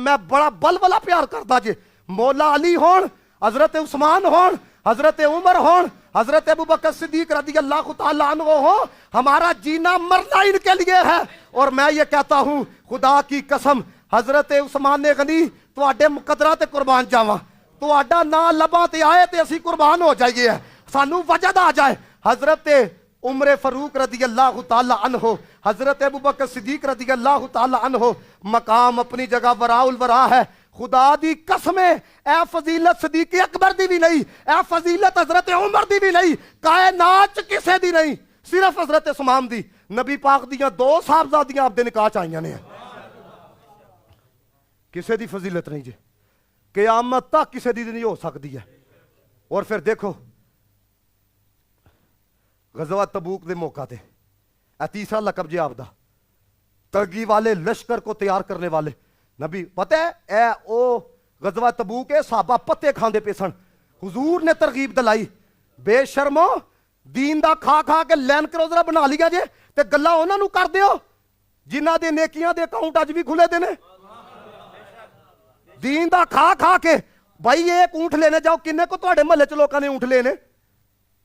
میں بڑا بلبلا پیار کرتا جے، مولا علی ہون، حضرت عثمان ہون، حضرت عمر ہون، حضرت ابوبکر صدیق رضی اللہ تعالیٰ عنہ ہو، ہمارا جینا مرنا ان کے لیے ہے۔ اور میں یہ کہتا ہوں خدا کی قسم، حضرت عثمان غنی تواڈے مقدرہ تے قربان جاواں، تواڈا نا لباں تے آئے تے اسی قربان ہو جائیے، سانو وجد آ جائے۔ حضرت عمر فاروق رضی اللہ تعالیٰ عنہ، حضرت ابوبکر صدیق رضی اللہ تعالیٰ عنہ، مقام اپنی جگہ وراء الورا ہے۔ خدا دی قسم اے فضیلت صدیق اکبر دی بھی نہیں، اے فضیلت حضرت عمر دی بھی نہیں، کائنات کسے دی نہیں، صرف حضرت عثمان دی۔ نبی پاک دیاں 2 صاحبزادیاں آپ دے نکاح چاہیاں نے، کسے دی فضیلت نہیں جی، قیامت تک کسے دی نہیں ہو سکتی ہے۔ اور پھر دیکھو غزوہ تبوک دے موقع تے اے تیسرا لقب جی آپ دا، ترغیب والے لشکر کو تیار کرنے والے نبی، پتہ ہے اے او غزوہ تبوک ہے، صحابہ پتے کھاندے پے سن، حضور نے ترغیب دلائی، بے شرمو دین دا کھا کھا کے لین کروزرہ بنا لیا جے تے گلہ انہاں نو کر دیو جنہ دے نیکیاں دے اکاؤنٹ اج بھی کھلے دینے۔ دین دا کھا کھا کے بھائی ایک اونٹ لینے جاؤ، کنے کو تواڈے محلے چ لوکاں نے اونٹ لینے،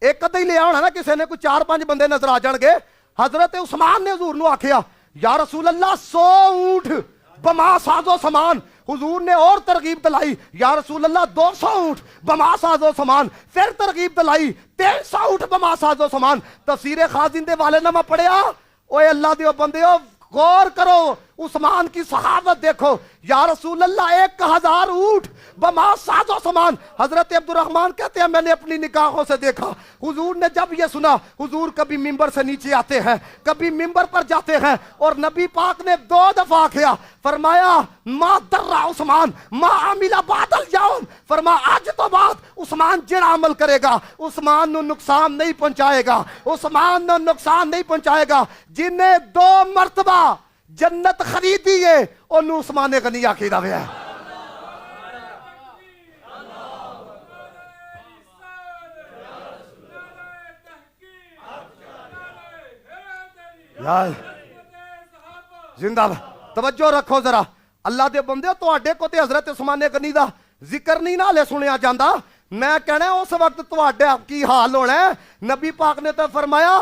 ایک ادھا ہی لیا ہونا نا، کسے نے کوئی 4-5 بندے نظر آ جان گے۔ حضرت عثمان نے حضور نو آکھیا یا رسول اللہ 100 اونٹ بما ساز و سامان، حضور نے اور ترغیب دلائی یا رسول اللہ 200 اونٹ بما ساز و سامان، پھر ترغیب دلائی 300 اونٹ بما ساز و سامان۔ تفسیر خازن دے والے نامہ پڑھیا، اوے اللہ دیو بندیو غور کرو، عثمان کی صحابت دیکھو، یا رسول اللہ 1000 اونٹ بما ساز و سامان۔ حضرت عبد الرحمن کہتے ہیں میں نے اپنی نگاہوں سے دیکھا، حضور نے جب یہ سنا، حضور کبھی ممبر سے نیچے آتے ہیں، کبھی ممبر پر جاتے ہیں، اور نبی پاک نے 2 دفعہ کیا، فرمایا ما در عثمان ما عمل بعد اليوم، فرمایا آج تو بعد عثمان جڑا عمل کرے گا عثمان نو نقصان نہیں پہنچائے گا، عثمان نو نقصان نہیں پہنچائے گا۔ جن نے 2 مرتبہ جنت خریدی ہے انہوں عثمان غنی آکھیدہ ہویا ہے۔ زندہ توجہ رکھو ذرا، اللہ دے بندے تو اڈے کو تے حضرت عثمان غنی دا ذکر نہیں نہ لے سنیا جاندہ، میں کہنا اس وقت تو اڈے کی حال ہونا ہے۔ نبی پاک نے تو فرمایا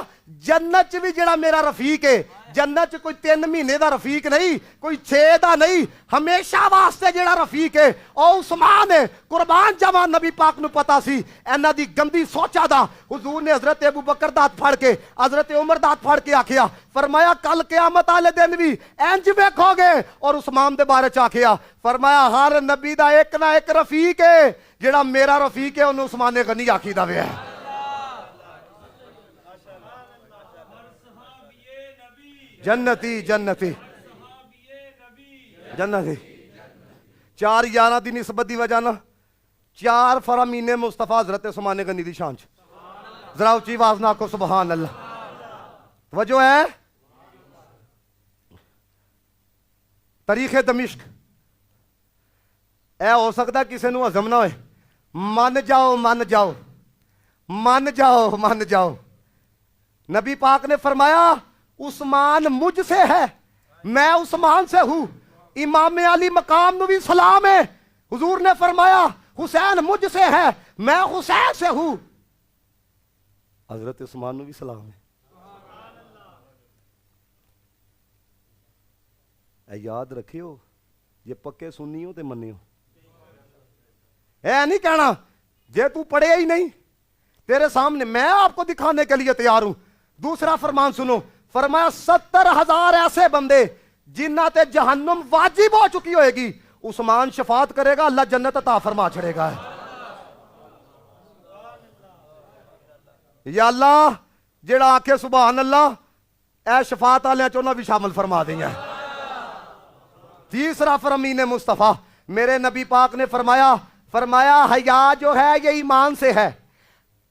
جنت بھی جڑا میرا رفیق ہے، جنت کوئی 3 مہینے دا رفیق نہیں، کوئی 6 دا نہیں، ہمیشہ واسطے جڑا رفیق ہے او عثمان ہے۔ قربان جاواں نبی پاک نو پتا سی اینا دی گندی سوچا دا، حضور نے حضرت ابوبکر دا ہاتھ پھڑ کے، حضرت عمر دا ہاتھ پھڑ کے آکھیا، فرمایا کل قیامت والے دن بھی انج ویکھو گے، اور عثمان دے بارے چ آکھیا، فرمایا ہر نبی دا ایک نہ ایک رفیق ہے، جڑا میرا رفیق ہے انہوں عثمان غنی آکھیدہ ہویا ہے۔ جنتی جنتی جنتی 4/11 دی نسبت دی وجہ نا 4 فرامین مصطفیٰ حضرت عثمان غنی دی شان چ، ذرا اچھی آواز نہ کو سبحان اللہ۔ وجہ ہے تاریخ دمشق، اے ہو سکتا کسی نو ہضم نہ ہوئے، من جاؤ من جاؤ من جاؤ من جاؤ۔ نبی پاک نے فرمایا عثمان مجھ سے ہے، میں عثمان سے ہوں، امام علی مقام نو بھی سلام ہے، حضور نے فرمایا حسین مجھ سے ہے، میں حسین سے ہوں، حضرت عثمان نو بھی سلام ہے۔ اے یاد رکھیو یہ پکے سنی ہو تے منی ہو، اے نہیں کہنا جے تو پڑھے ہی نہیں تیرے سامنے، میں آپ کو دکھانے کے لیے تیار ہوں۔ دوسرا فرمان سنو، فرمایا 70,000 ایسے بندے جنہ تے جہنم واجب ہو چکی ہوئے گی، عثمان شفاعت کرے گا، اللہ جنت عطا فرما چھڑے گا۔ یا اللہ جڑا آکھے سبحان اللہ، اے شفاعت والے چونا بھی شامل فرما دیں گے۔ تیسرا فرامین مصطفیٰ میرے نبی پاک نے فرمایا حیا جو ہے یہ ایمان سے ہے،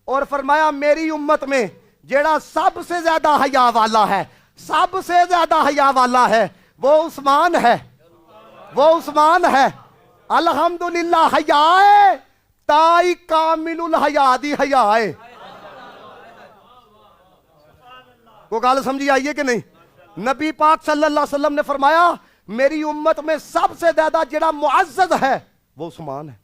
اور فرمایا میری امت میں جیڑا سب سے زیادہ حیا والا ہے، سب سے زیادہ حیا والا ہے، وہ عثمان ہے، وہ عثمان ہے۔ الحمدللہ حیائے تائی کامل الحیا دی حیائے۔ کو گال سمجھی آئیے کہ نہیں؟ نبی پاک صلی اللہ علیہ وسلم نے فرمایا میری امت میں سب سے زیادہ جڑا معزز ہے وہ عثمان ہے.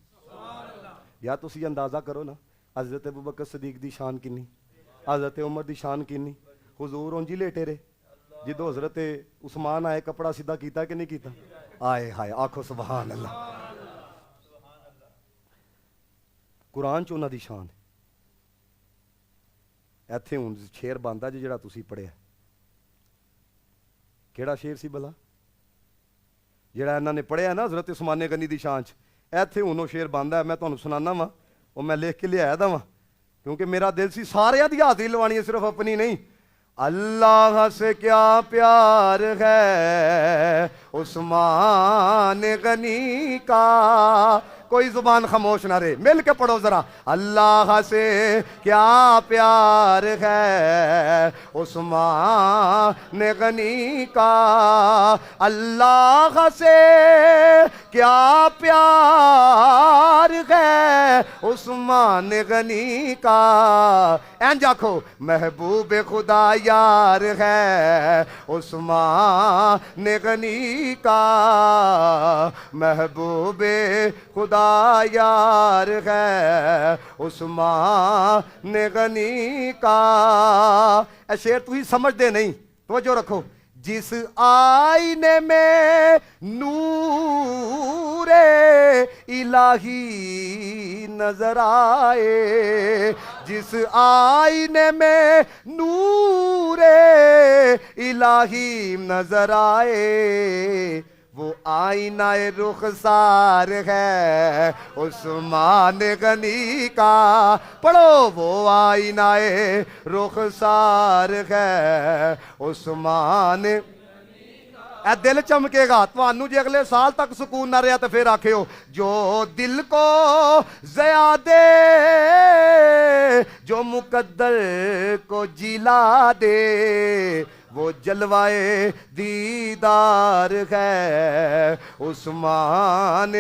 یا تسی اندازہ کرو نا حضرت ابوبکر صدیق دی شان کنی, حضرت عمر دی شان کنی. حضور اونجی لیٹے رہے جدو حضرت عثمان آئے کپڑا سیدھا کیتا کہ نہیں کیتا؟ آئے ہائے آکھو سبحان اللہ. قرآن چ انہاں دی شان ہے. ایتھے ہن شیر باندا جی جڑا تسی پڑھیا, کیڑا شیر سی بلا جڑا انہاں نے پڑھیا نا حضرت عثمان غنی دی شان چ؟ ایتھے ہن او شیر باندا ہے, میں تانوں سنانا وا, او میں لکھ کے لیا دا وا کیونکہ میرا دل سی سارے دی حاضری لوانی ہے, صرف اپنی نہیں. اللہ سے کیا پیار ہے عثمان غنی کا, کوئی زبان خاموش نہ رہے, مل کے پڑھو ذرا. اللہ سے کیا پیار ہے عثمان غنی کا, اللہ سے کیا پیار ہے عثمان غنی کا. اینج آکھو محبوب خدا یار ہے عثمان غنی کا, محبوب خدا یار ہے عثمان غنی کا. اے شعر تو ہی سمجھ دے نہیں, توجہ رکھو. جس آئینے میں نور الہی نظر آئے, جس آئینے میں نور الہی نظر آئے, وہ آئینہ رخسار ہے عثمان غنی کا. پڑھو وہ آئینہ رخسار ہے عثمان. اے دل چمکے گا تانوں جے اگلے سال تک سکون نہ رہا تو پھر آکھیو جو دل کو ضیا دے, جو مقدر کو جلا دے, وہ جلوائے دیدار ہے عثمان,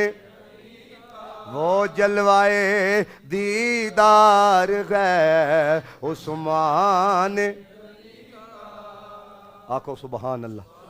وہ جلوائے دیدار ہے عثمان. آکھو سبحان اللہ.